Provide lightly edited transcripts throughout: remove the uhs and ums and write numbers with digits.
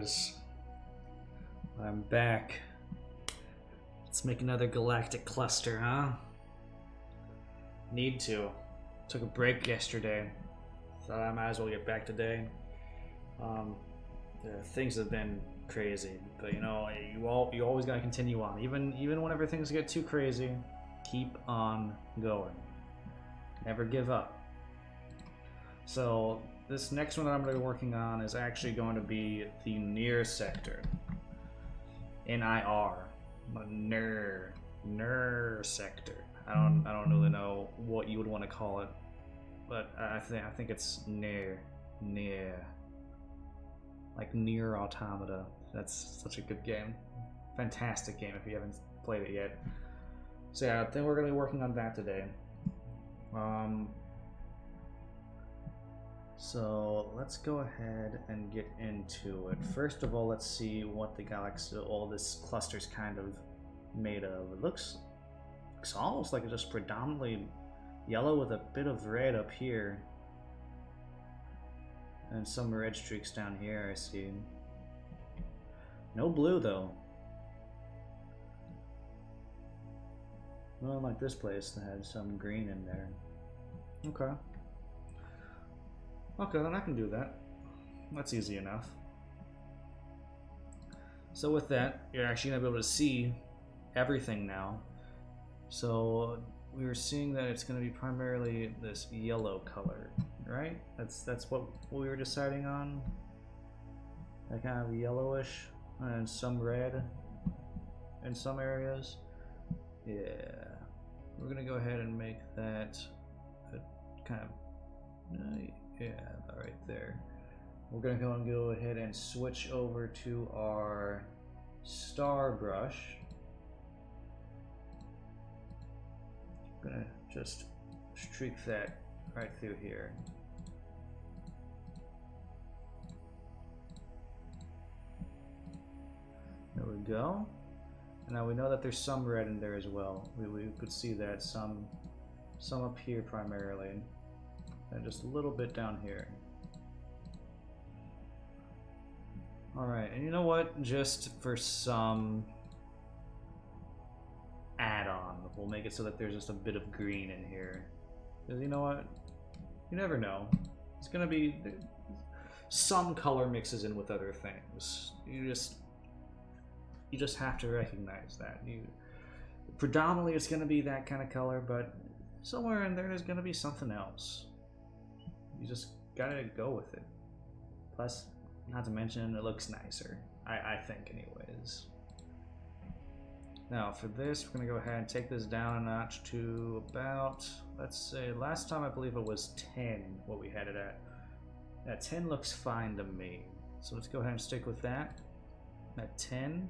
boys. I'm back. Let's make another galactic cluster, huh? Need to. Took a break yesterday. Thought I might as well get back today. Things have been crazy, but you know, you always gotta continue on. Even whenever things get too crazy, keep on going. Never give up. So this next one that I'm going to be working on is actually going to be the near sector. NIR. Near sector. I don't really know what you would want to call it, but I think it's near, like Near Automata. That's such a good game, fantastic game if you haven't played it yet. So yeah, I think we're going to be working on that today. So let's go ahead and get into it. First of all, let's see what the galaxy, all this cluster's kind of made of. It looks almost like it's just predominantly yellow with a bit of red up here. And some red streaks down here, I see. No blue though. Well, like this place that had some green in there. Okay. Okay, then I can do that. That's easy enough. So with that, you're actually going to be able to see everything now. So we were seeing that it's going to be primarily this yellow color, right? That's what we were deciding on. That kind of yellowish and some red in some areas. Yeah. We're going to go ahead and make that a kind of... yeah, right there. We're going to go ahead and switch over to our star brush. I'm going to just streak that right through here. There we go. And now we know that there's some red in there as well. We could see that some up here primarily. And just a little bit down here. Alright, and you know what? Just for some add-on, we'll make it so that there's just a bit of green in here. Because you know what? You never know. It's gonna be... some color mixes in with other things. You just have to recognize that. Predominantly it's gonna be that kind of color, but somewhere in there there's gonna be something else. You just gotta go with it. Plus, not to mention, it looks nicer. I think anyways. Now for this, we're gonna go ahead and take this down a notch to about, let's say, last time I believe it was 10, what we had it at. That 10 looks fine to me. So let's go ahead and stick with that. At 10,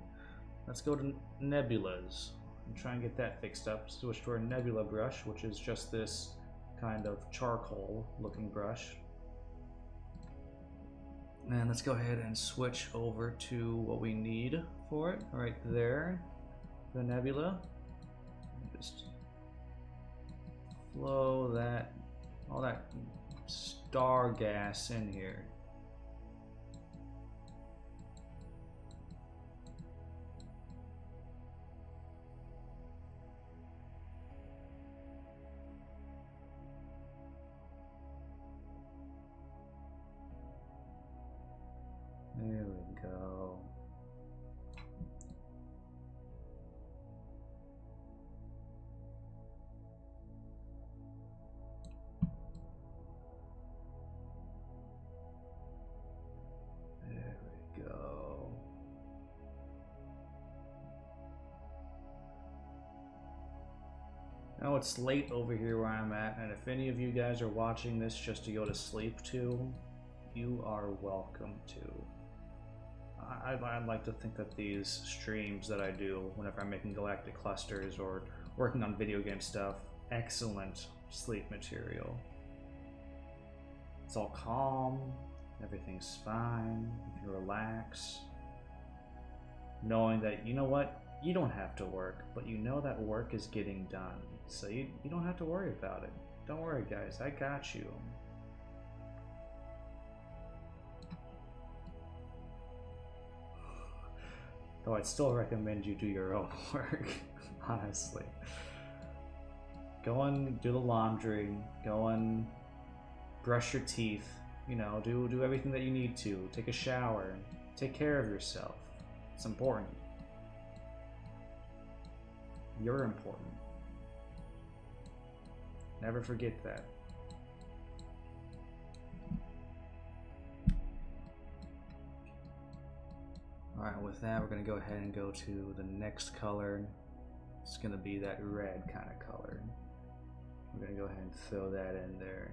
let's go to nebulas and try and get that fixed up. Switch to our nebula brush, which is just this kind of charcoal looking brush. And let's go ahead and switch over to what we need for it right there, the nebula. Just flow that, all that star gas in here. There we go. There we go. Now it's late over here where I'm at, and if any of you guys are watching this just to go to sleep to, you are welcome to. I'd like to think that these streams that I do whenever I'm making galactic clusters or working on video game stuff, excellent sleep material. It's all calm, everything's fine, you can relax. Knowing that, you know what, you don't have to work, but you know that work is getting done. So you don't have to worry about it. Don't worry guys, I got you. Though I'd still recommend you do your own work, honestly. Go and do the laundry, go and brush your teeth, you know, do everything that you need to. Take a shower, take care of yourself. It's important. You're important. Never forget that. Alright, with that, we're going to go ahead and go to the next color. It's going to be that red kind of color. We're going to go ahead and throw that in there.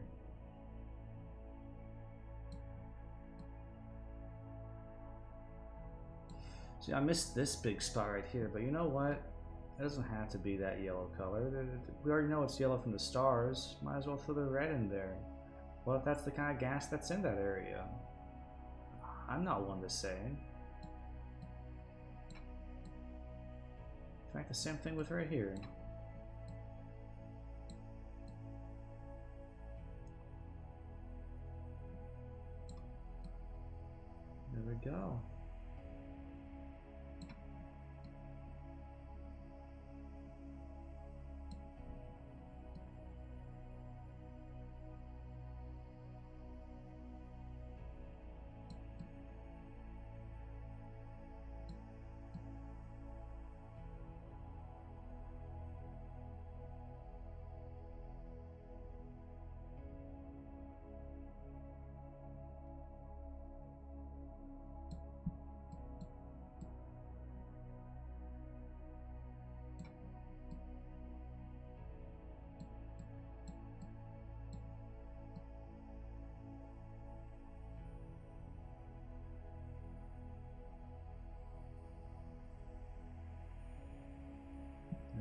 See, I missed this big spot right here, but you know what? It doesn't have to be that yellow color. We already know it's yellow from the stars. Might as well throw the red in there. What if that's the kind of gas that's in that area? I'm not one to say. In fact, the same thing with right here. There we go.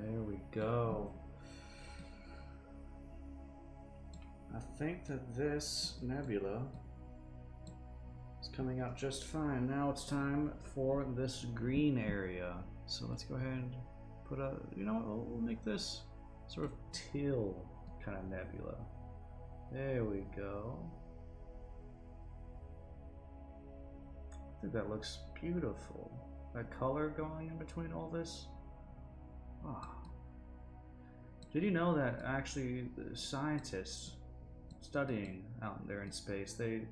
There we go. I think that this nebula is coming out just fine. Now it's time for this green area. So let's go ahead and put a, you know what, we'll make this sort of teal kind of nebula. There we go. I think that looks beautiful. That color going in between all this. Oh. Did you know that actually the scientists studying out there in space, they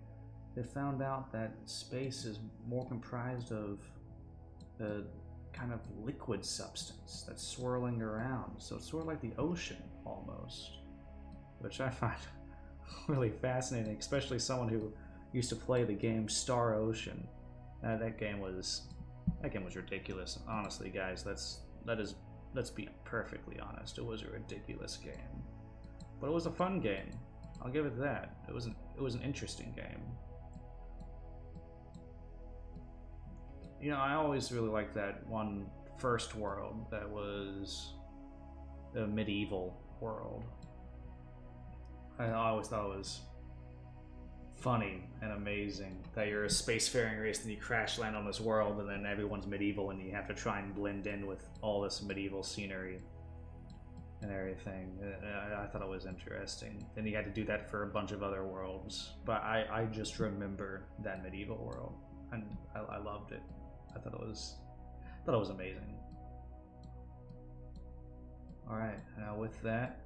found out that space is more comprised of a kind of liquid substance that's swirling around. So it's sort of like the ocean almost, which I find really fascinating, especially someone who used to play the game Star Ocean. That game was ridiculous. Honestly, guys, let's be perfectly honest. It was a ridiculous game, but it was a fun game. I'll give it that. It was an interesting game. You know, I always really liked that one first world that was the medieval world. I always thought it was funny and amazing that you're a spacefaring race and you crash land on this world and then everyone's medieval and you have to try and blend in with all this medieval scenery and everything. I thought it was interesting. Then you had to do that for a bunch of other worlds, but I just remember that medieval world and I loved it. I thought it was amazing. Alright, now with that,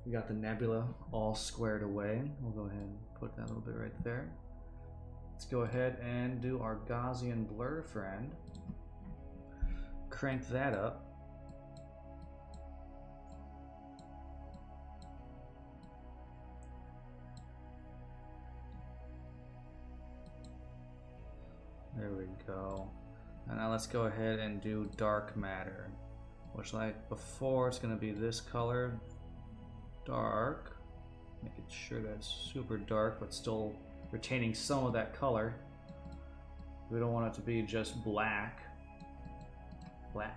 we got the nebula all squared away. We'll go ahead and put that a little bit right there. Let's go ahead and do our Gaussian blur friend. Crank that up. There we go. And now let's go ahead and do dark matter, which, like before, it's going to be this color, dark. Making sure that's super dark, but still retaining some of that color. We don't want it to be just black.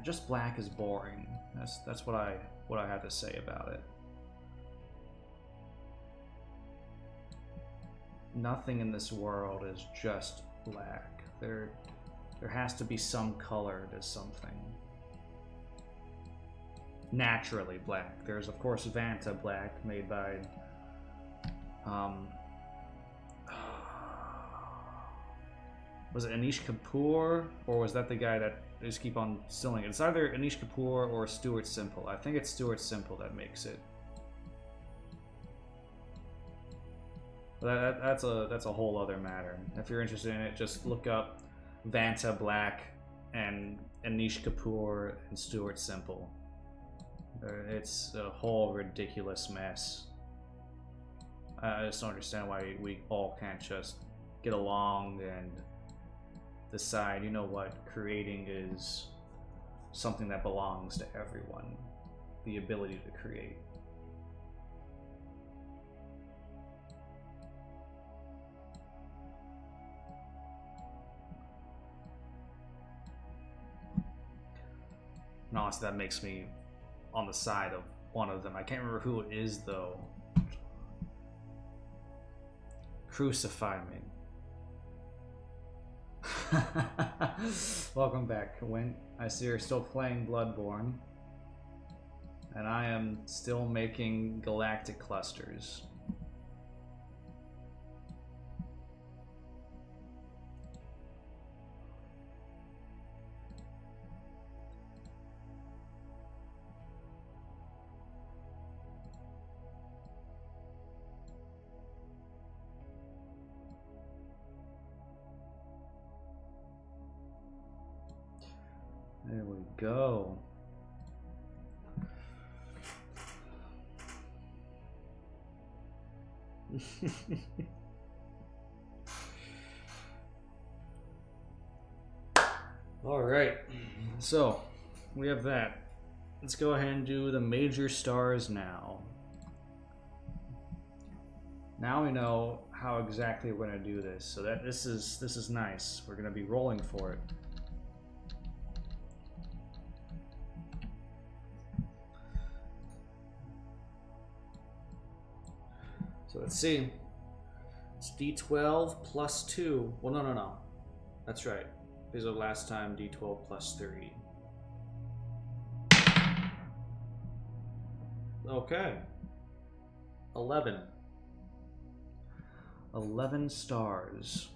Just black is boring. That's what I have to say about it. Nothing in this world is just black. There has to be some color to something. Naturally black. There's of course Vanta black, made by Was it Anish Kapoor, or was that the guy that they just keep on stealing it? It's either Anish Kapoor or Stuart Simple. I think it's Stuart Simple that makes it. That's a whole other matter. If you're interested in it, just look up Vanta Black and Anish Kapoor and Stuart Simple. It's a whole ridiculous mess. I just don't understand why we all can't just get along and decide, you know what, creating is something that belongs to everyone. The ability to create. And honestly, that makes me on the side of one of them. I can't remember who it is, though. Crucify me. Welcome back, Win. I see you're still playing Bloodborne. And I am still making galactic clusters. There we go. All right, so we have that. Let's go ahead and do the major stars now. Now we know how exactly we're going to do this, so that this is nice. We're going to be rolling for it. So let's see. It's D12 plus 2. Well, no. That's right. Because of last time, D12 plus 3. Okay. 11. 11 stars.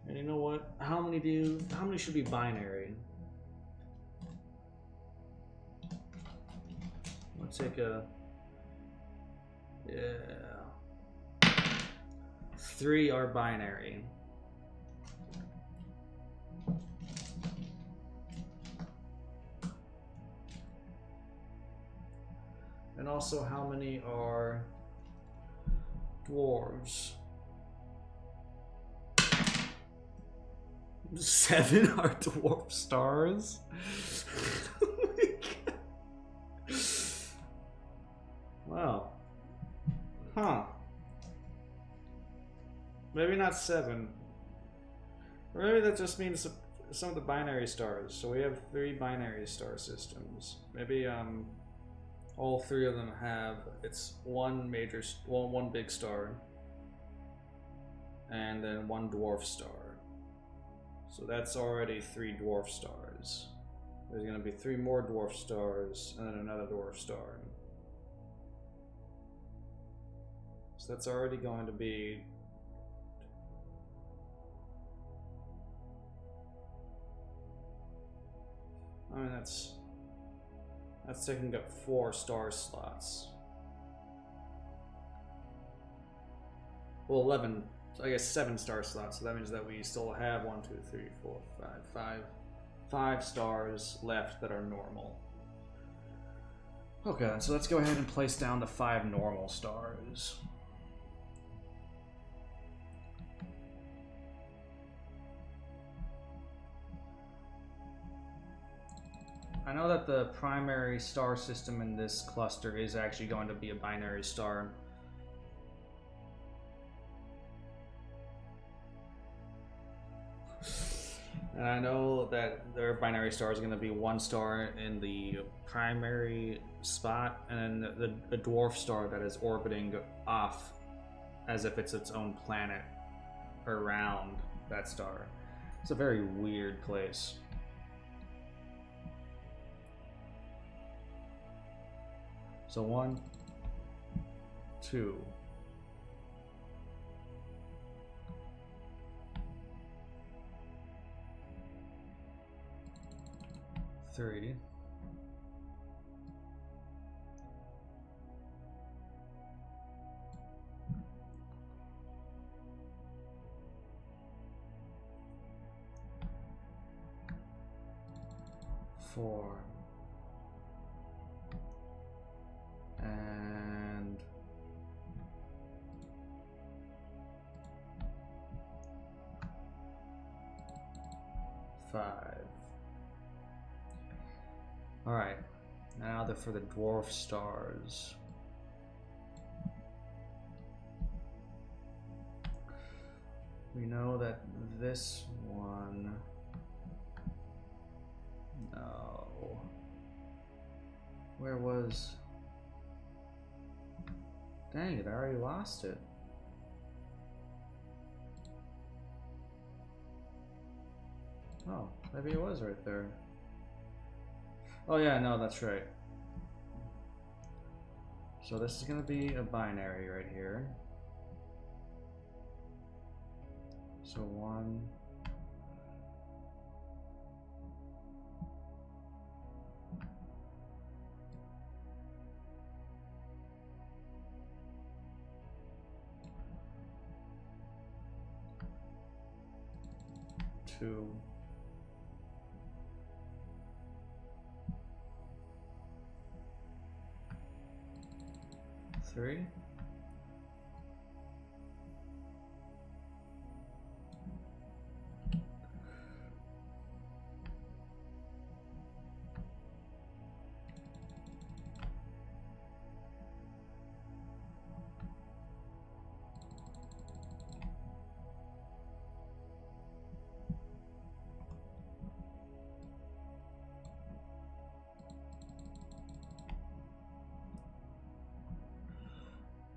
And you know what? How many should be binary? Let's take a... Yeah. 3 are binary. And also, how many are dwarves? 7 are dwarf stars? Oh my God. Wow. Huh. Maybe not 7. Or maybe that just means some of the binary stars. So we have 3 binary star systems. Maybe all 3 of them have one big star and then 1 dwarf star. So that's already 3 dwarf stars. There's going to be 3 more dwarf stars and then another dwarf star. So that's already going to be that's taking up 4 star slots. Well, 11, so I guess 7 star slots. So that means that we still have 1, 2, 3, 4, 5 stars left that are normal. Okay, so let's go ahead and place down the 5 normal stars. I know that the primary star system in this cluster is actually going to be a binary star. And I know that their binary star is going to be 1 star in the primary spot, and then the dwarf star that is orbiting off as if it's its own planet around that star. It's a very weird place. So 1, 2, 3. Four. And 5. Alright, now they're for the dwarf stars. We know that this one... No. Where was... Dang it, I already lost it. Oh, maybe it was right there. Oh yeah, no, that's right. So this is gonna be a binary right here. So 1. 2. 3.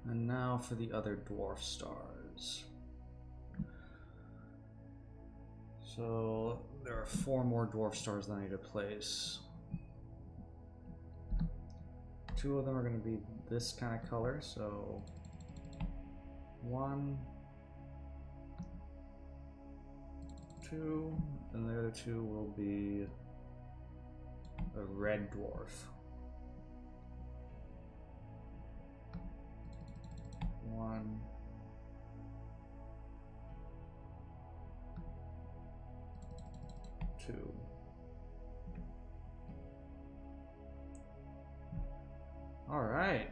And now for the other dwarf stars. So there are 4 more dwarf stars that I need to place. 2 of them are going to be this kind of color, so 1, 2, and the other 2 will be a red dwarf. 1, 2. All right.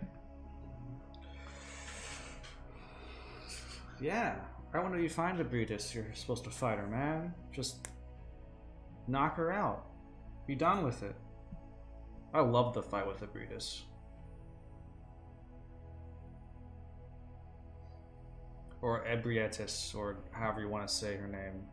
Yeah. Right when you find the Brutus, you're supposed to fight her, man. Just knock her out. Be done with it. I love the fight with the Brutus. Or Ebrietis, or however you want to say her name.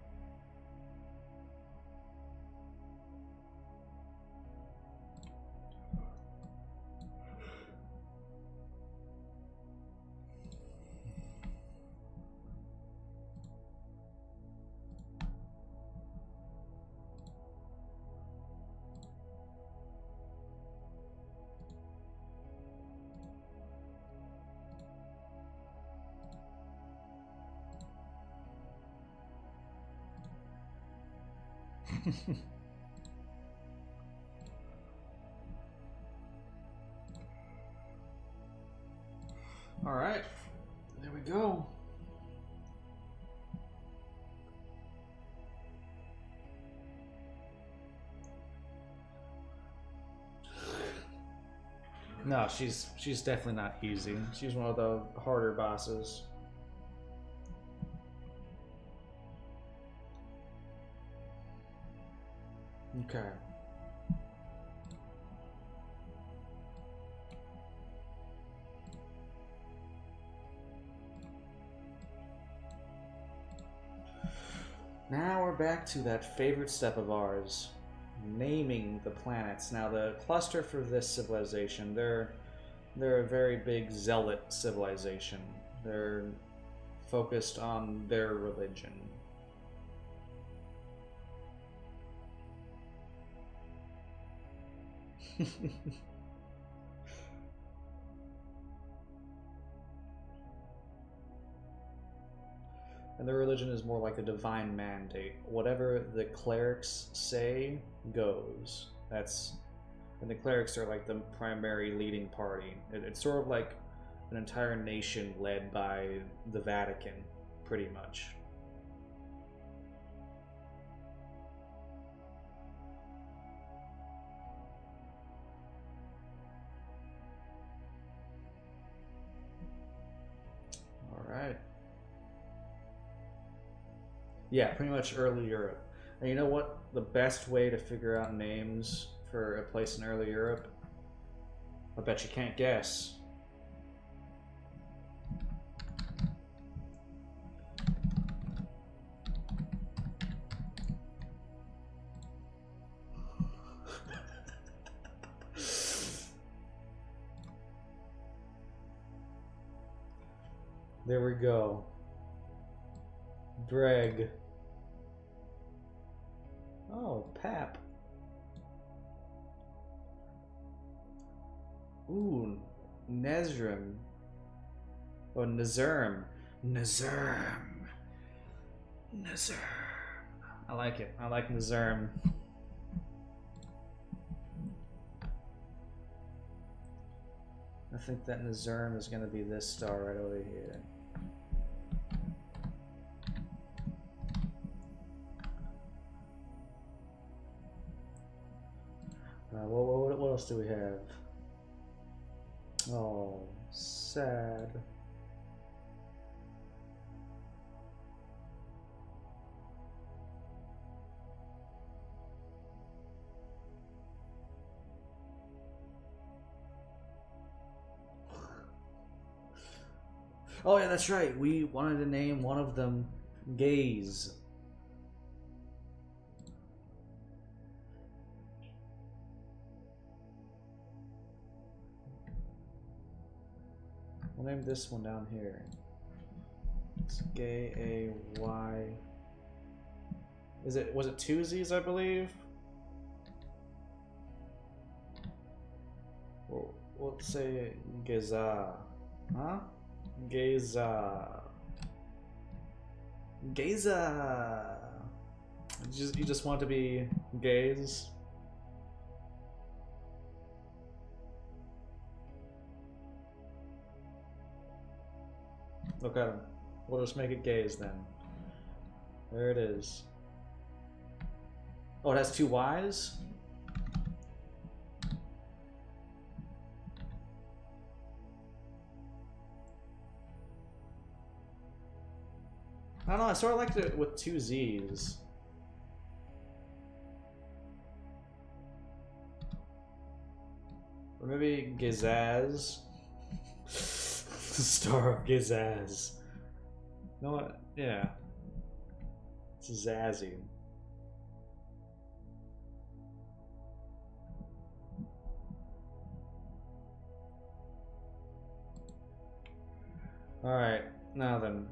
All right, there we go. No, she's definitely not easy. She's one of the harder bosses. Okay. Now we're back to that favorite step of ours, naming the planets. Now the cluster for this civilization, they're a very big zealot civilization. They're focused on their religion. And their religion is more like a divine mandate. Whatever the clerics say goes. That's and the clerics are like the primary leading party. It's sort of like an entire nation led by the Vatican, pretty much. All right. Yeah, pretty much early Europe. And you know what? The best way to figure out names for a place in early Europe? I bet you can't guess. There we go. Breg. Oh, Pap. Ooh, Nezrim. Oh, Nazerm. Nazerm. Nazerm. I like it. I like Nazerm. I think that Nazerm is going to be this star right over here. What else do we have? Oh, sad. Oh yeah, that's right. We wanted to name one of them Gaze. We'll name this one down here. It's Gay-A-Y. Was it two Z's, I believe? We'll say Geza. Huh? Geza. Geza. You just want to be gaze? Look at him. We'll just make it gaze then. There it is. Oh, it has two Y's? I don't know, I sort of liked it with two Z's. Or maybe Gizaz. Star of Gizaz. You know what? Yeah. It's Zazzy. Alright, now then.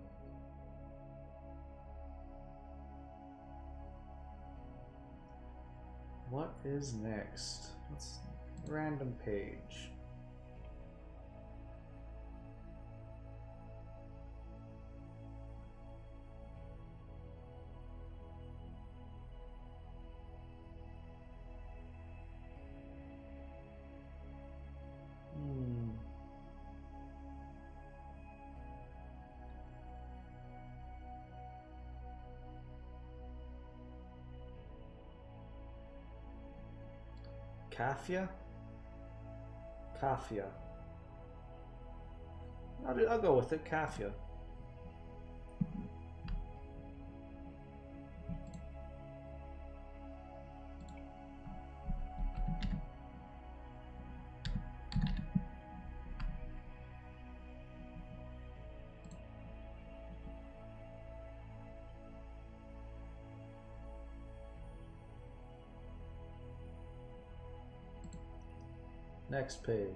What is next? Let's random page. Kafia? Kafia. I'll go with it, Kafia. Next page.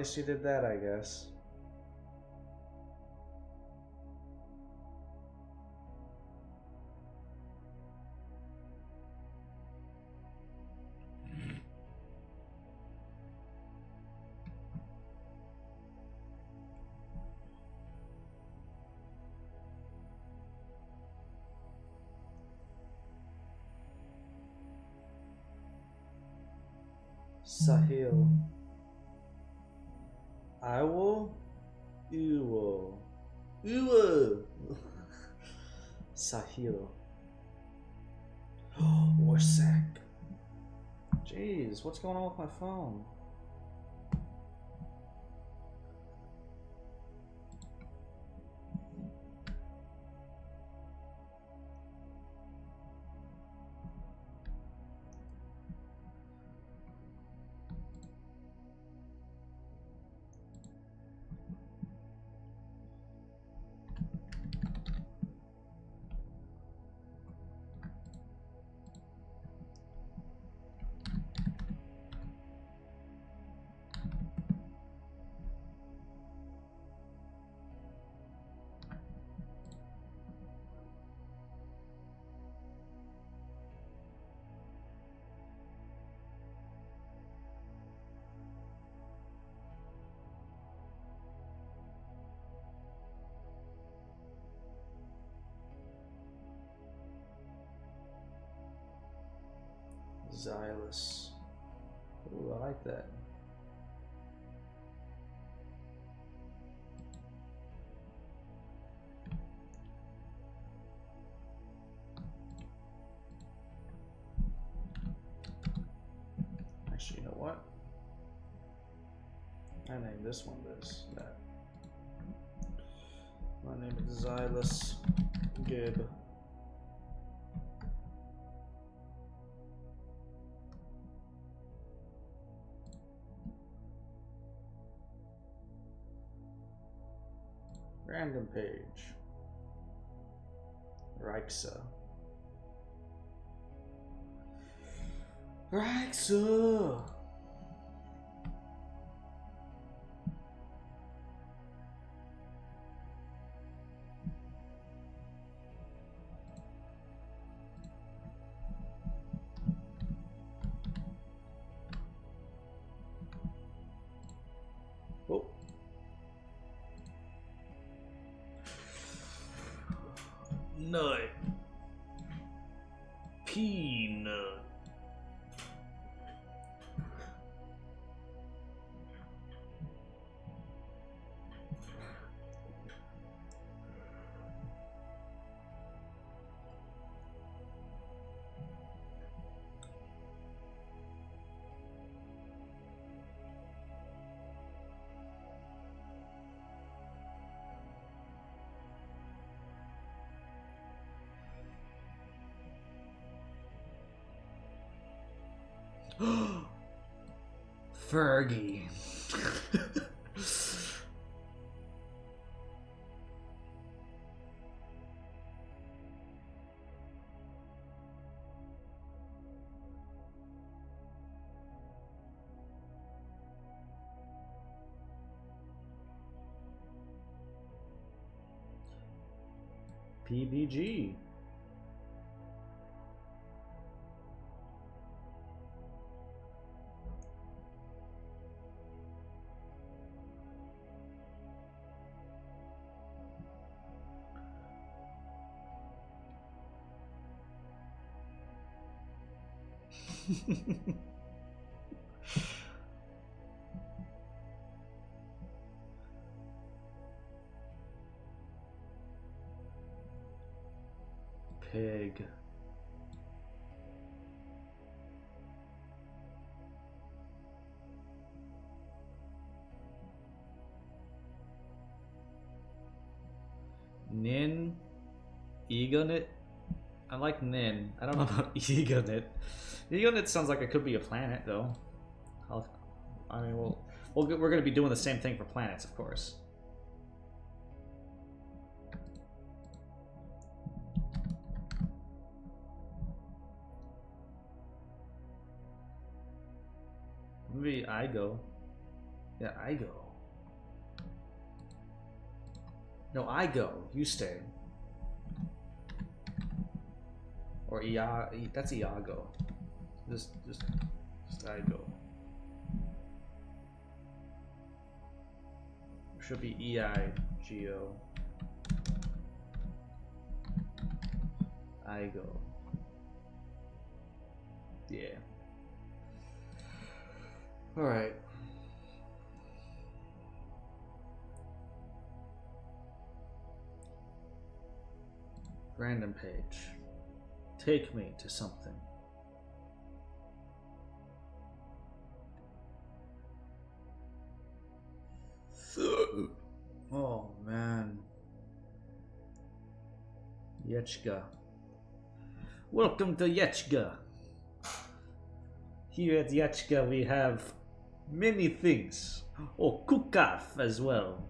Twice you did that, I guess. Sahil. I will. Uwo. Uwo. Sahil. Warsack. Jeez, what's going on with my phone? Zealous. Ooh, I like that. Actually, you know what? I named this one this, that. I name it Zealous Gib. Random page. Reixa. Reixa! Oh. Nut. Peanut. Fergie. PBG. Pig. Nin. Egonit. I like Nin. I don't know about Egonit. Egonit sounds like it could be a planet, though. I mean, we're going to be doing the same thing for planets, of course. Maybe Igo. Yeah, I go. No, I go. You stay. Or that's Iago. Just I go. Should be EIGO. I go. Yeah. Alright. Random page. Take me to something. Oh man. Yechka. Welcome to Yechka. Here at Yechka we have many things. Oh, Kukaf as well.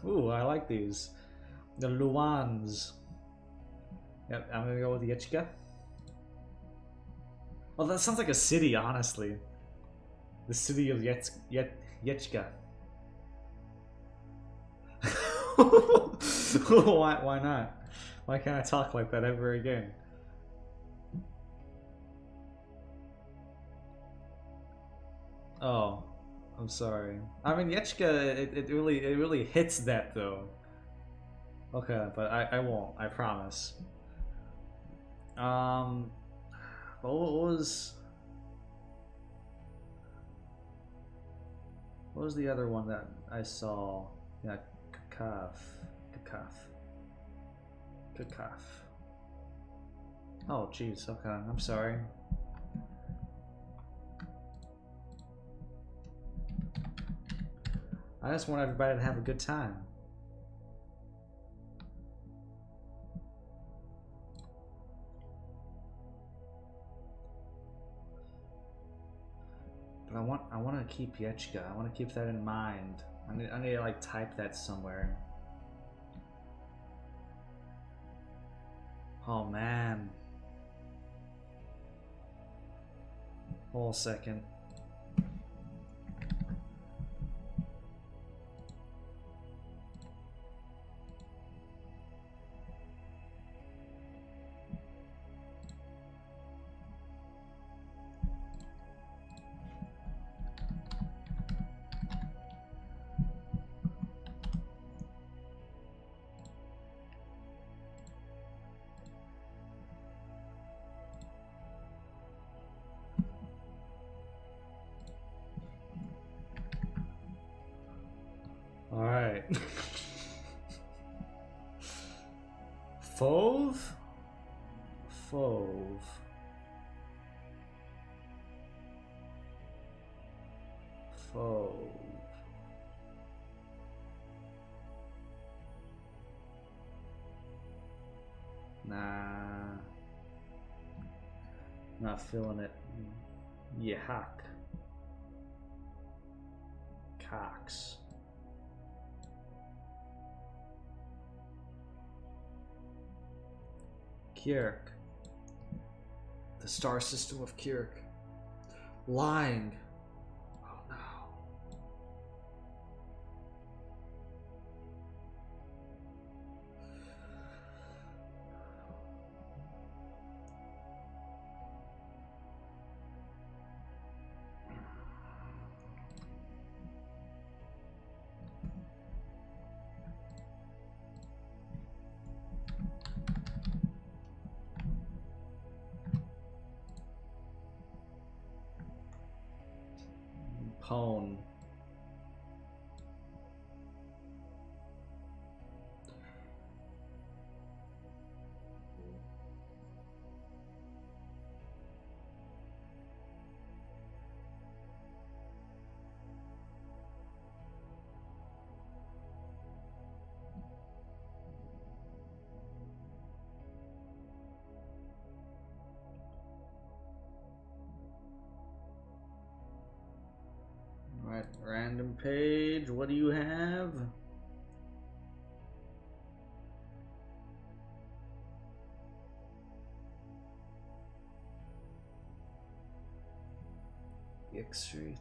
Ooh, I like these. The Luans. Yep, I'm gonna go with Yechka. Oh, that sounds like a city, honestly. The city of Yechka. Why not? Why can't I talk like that ever again? Oh, I'm sorry. I mean, Yechka, it really hits that though. Okay, but I won't. I promise. What was the other one that I saw? Yeah, Kakaf. Oh, jeez. Okay, I'm sorry. I just want everybody to have a good time. But I want to keep Yechka. I want to keep that in mind. I need to like type that somewhere. Oh man. Hold a second. Alright. Fauve? Fauve. Fauve. Nah. Not feeling it. Yahak. Cox. Kirk. The star system of Kirk. Lying. Oh no. Pone. Alright, random page. What do you have? X-ray.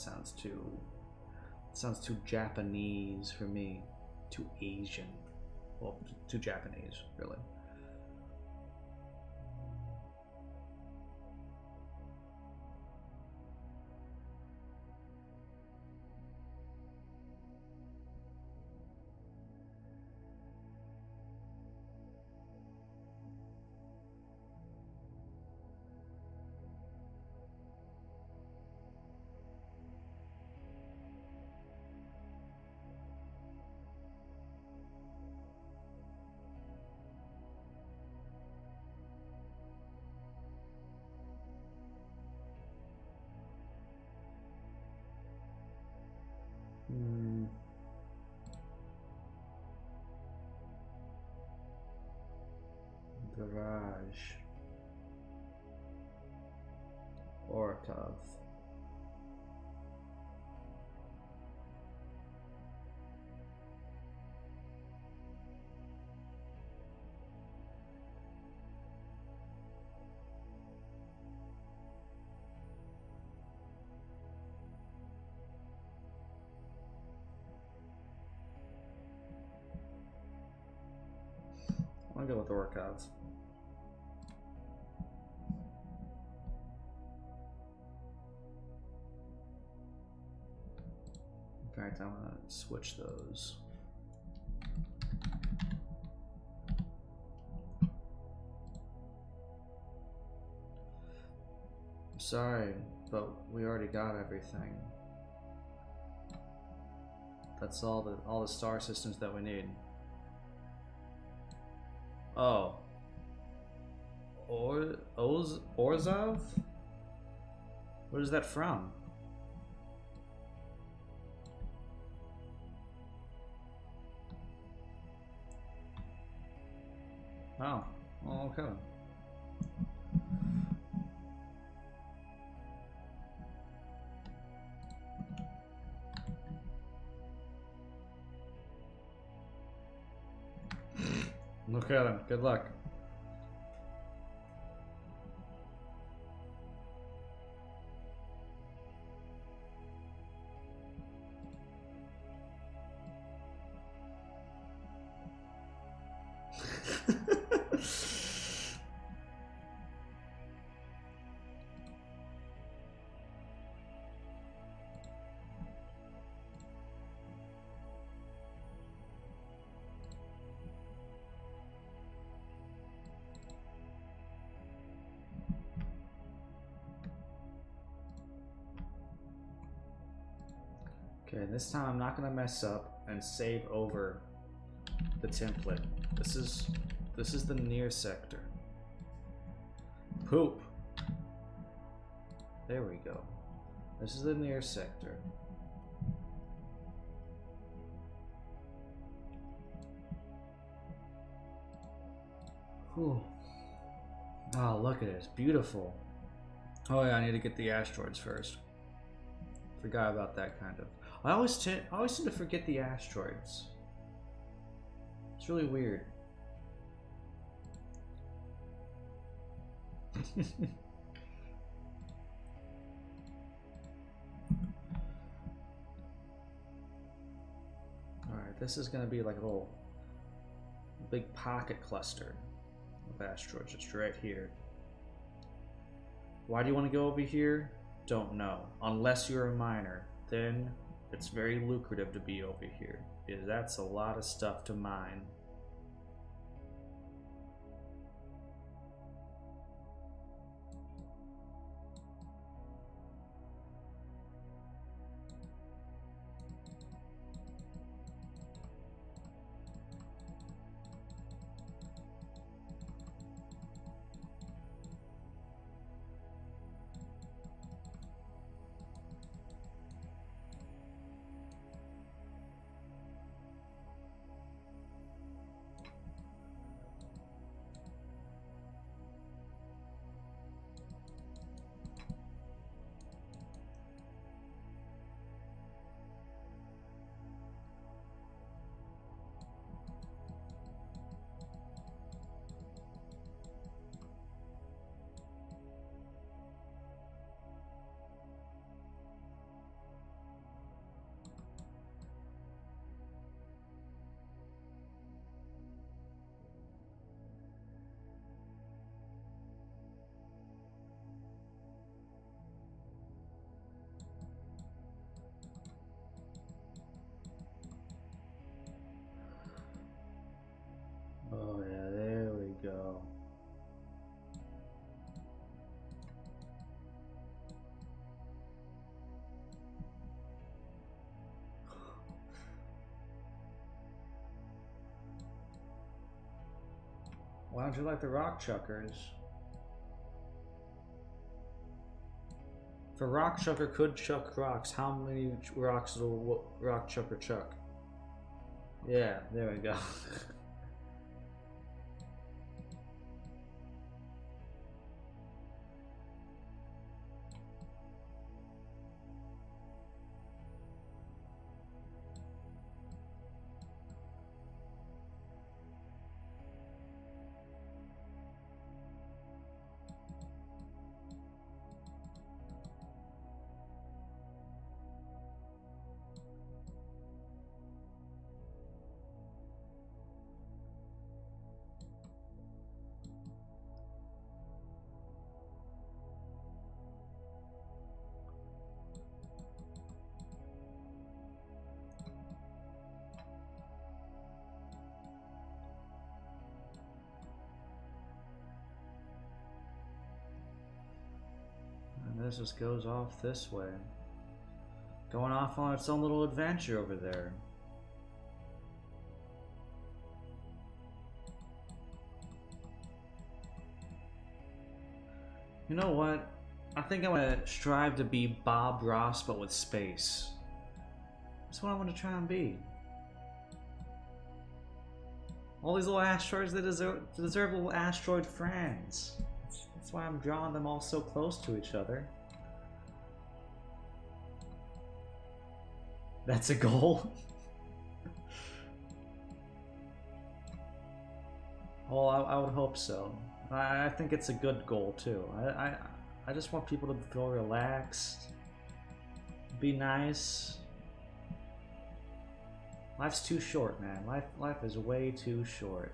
sounds too Japanese for me. Too Asian. Well, too Japanese, really. Garage. Orkov. I'll go with Orkov. In fact, I'm gonna switch those. I'm sorry, but we already got everything. That's all the star systems that we need. Oh. Orzov? What is that from? Oh, okay. Okay then, good luck. Okay, this time I'm not gonna mess up and save over the template. This is the near sector. Poop. There we go. This is the near sector. Whew. Oh, look at it. It's beautiful. Oh yeah, I need to get the asteroids first. Forgot about that kind of. I always seem to forget the asteroids. It's really weird. Alright, this is gonna be like a little big pocket cluster of asteroids just right here. Why do you want to go over here? Don't know. Unless you're a miner, then it's very lucrative to be over here, because that's a lot of stuff to mine. Why don't you like the rock chuckers? If a rock chucker could chuck rocks, how many rocks will a rock chucker chuck? Yeah, there we go. This just goes off this way. Going off on its own little adventure over there. You know what? I think I'm gonna strive to be Bob Ross, but with space. That's what I want to try and be. All these little asteroids, they deserve little asteroid friends. That's why I'm drawing them all so close to each other. That's a goal. Well, I would hope so. I think it's a good goal too. I just want people to feel relaxed, be nice. Life's too short, man. Life is way too short.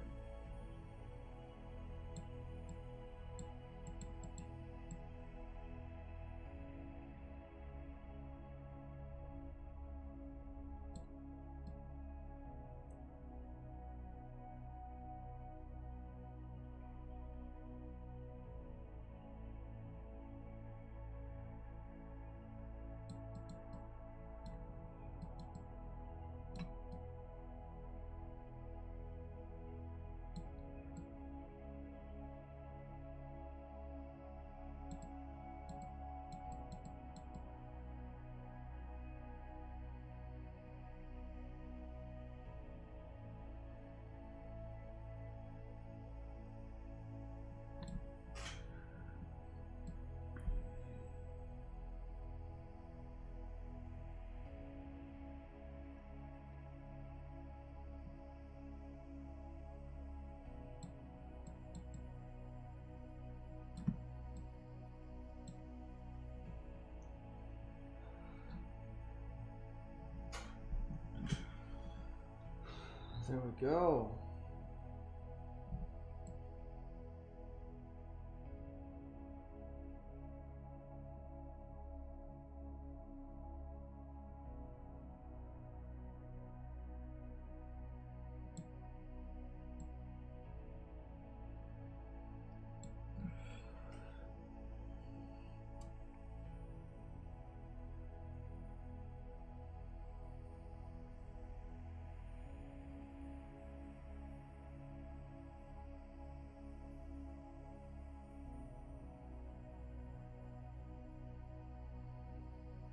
There we go.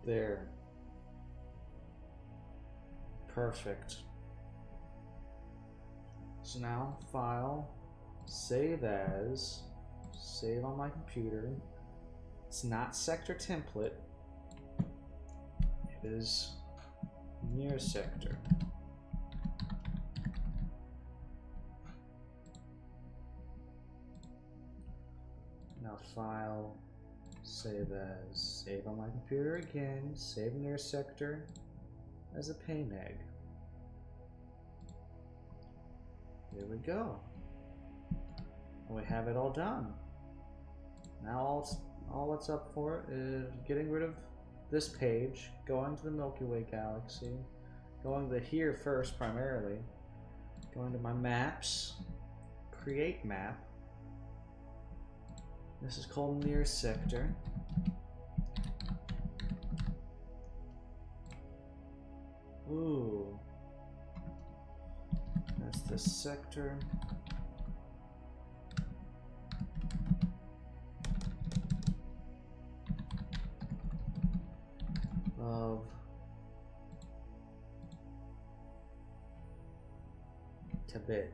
There. Perfect. So now, file, save as, save on my computer. It's not sector template. It is near sector. Now file, save as, save on my computer again, save near sector as a paineg. There we go. And we have it all done. Now all that's up for is getting rid of this page, going to the Milky Way galaxy, going to here first primarily, going to my maps, create map. This is called near sector. Ooh. That's the sector. Tebit.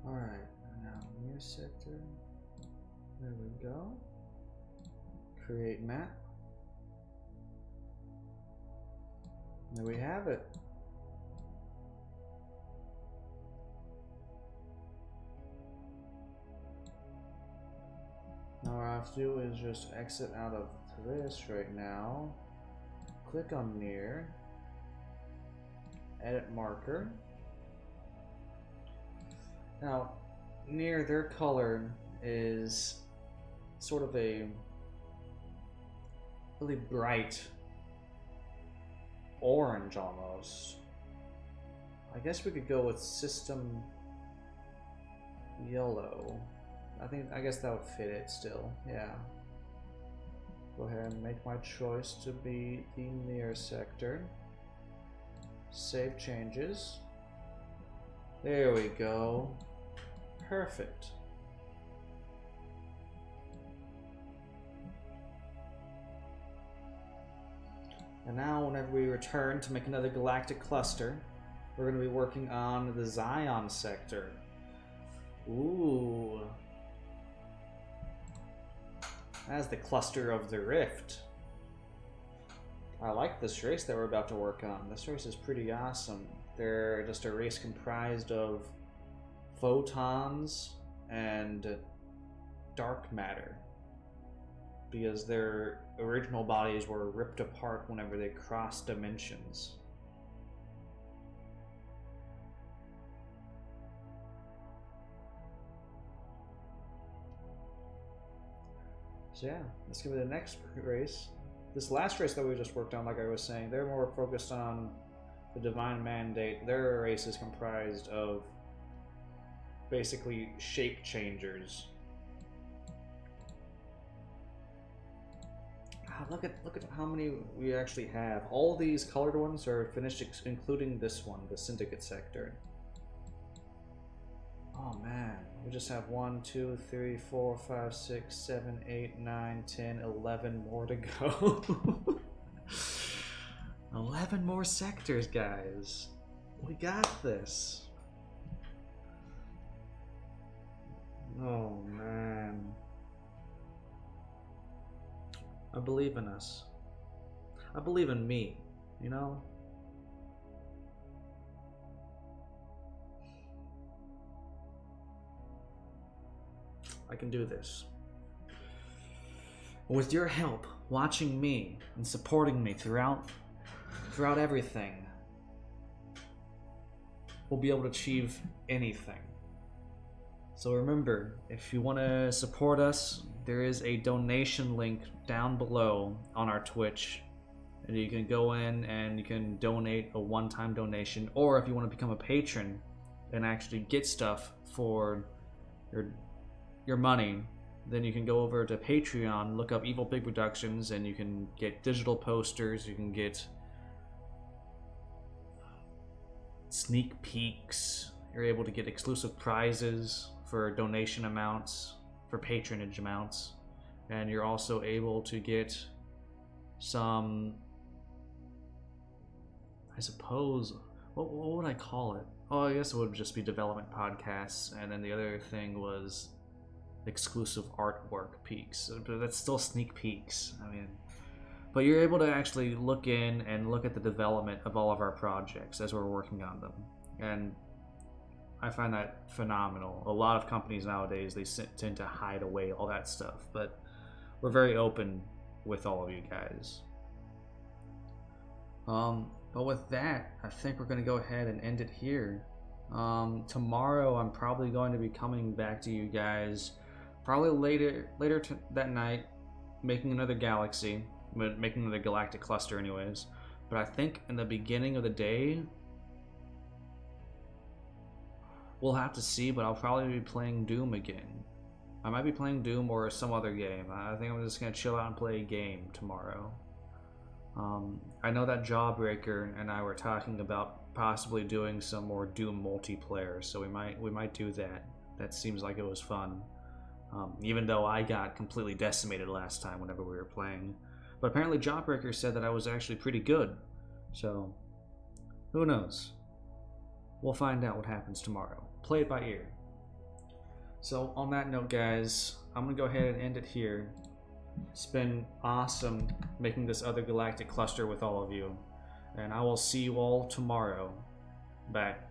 Alright, now near sector. There we go. Create map. There we have it. Now what I have to do is just exit out of this right now. Click on near. Edit marker. Now, near their color is sort of a really bright orange almost. I guess we could go with system yellow. I guess that would fit it still, yeah. Go ahead and make my choice to be the near sector. Save changes. There we go. Perfect. And now whenever we return to make another galactic cluster, we're going to be working on the Zion sector. Ooh. That's the cluster of the rift. I like this race that we're about to work on. This race is pretty awesome. They're just a race comprised of photons and dark matter, because their original bodies were ripped apart whenever they crossed dimensions. So yeah, let's go to the next race. This last race that we just worked on, like I was saying, they're more focused on the Divine Mandate. Their race is comprised of basically shape changers. Look at how many we actually have. All these colored ones are finished, including this one, the Syndicate sector. Oh man, we just have 1, 2, 3, 4, 5, 6, 7, 8, 9, 10, 11 more to go. 11 more sectors, guys. We got this. Oh man. I believe in us. I believe in me, you know? I can do this. With your help, watching me and supporting me throughout everything, we'll be able to achieve anything. So remember, if you want to support us, there is a donation link down below on our Twitch, and you can go in and you can donate a one-time donation, or if you want to become a patron and actually get stuff for your money, then you can go over to Patreon, look up Evil Pig Productions, and you can get digital posters, you can get sneak peeks, you're able to get exclusive prizes for donation amounts, for patronage amounts, and you're also able to get some, I suppose, what would I call it? Oh, I guess it would just be development podcasts, and then the other thing was exclusive artwork peeks, but that's still sneak peeks. I mean, but you're able to actually look in and look at the development of all of our projects as we're working on them, and I find that phenomenal. A lot of companies nowadays, they tend to hide away all that stuff, but we're very open with all of you guys. But with that, I think we're going to go ahead and end it here. Tomorrow I'm probably going to be coming back to you guys, probably later that night, making another galaxy, making another galactic cluster anyways. But I think in the beginning of the day, we'll have to see, but I'll probably be playing Doom again. I might be playing Doom or some other game. I think I'm just going to chill out and play a game tomorrow. I know that Jawbreaker and I were talking about possibly doing some more Doom multiplayer, so we might do that. That seems like it was fun. even though I got completely decimated last time whenever we were playing. But apparently Jawbreaker said that I was actually pretty good. So, who knows? We'll find out what happens tomorrow. Play it by ear. So, on that note, guys, I'm going to go ahead and end it here. It's been awesome making this other galactic cluster with all of you. And I will see you all tomorrow back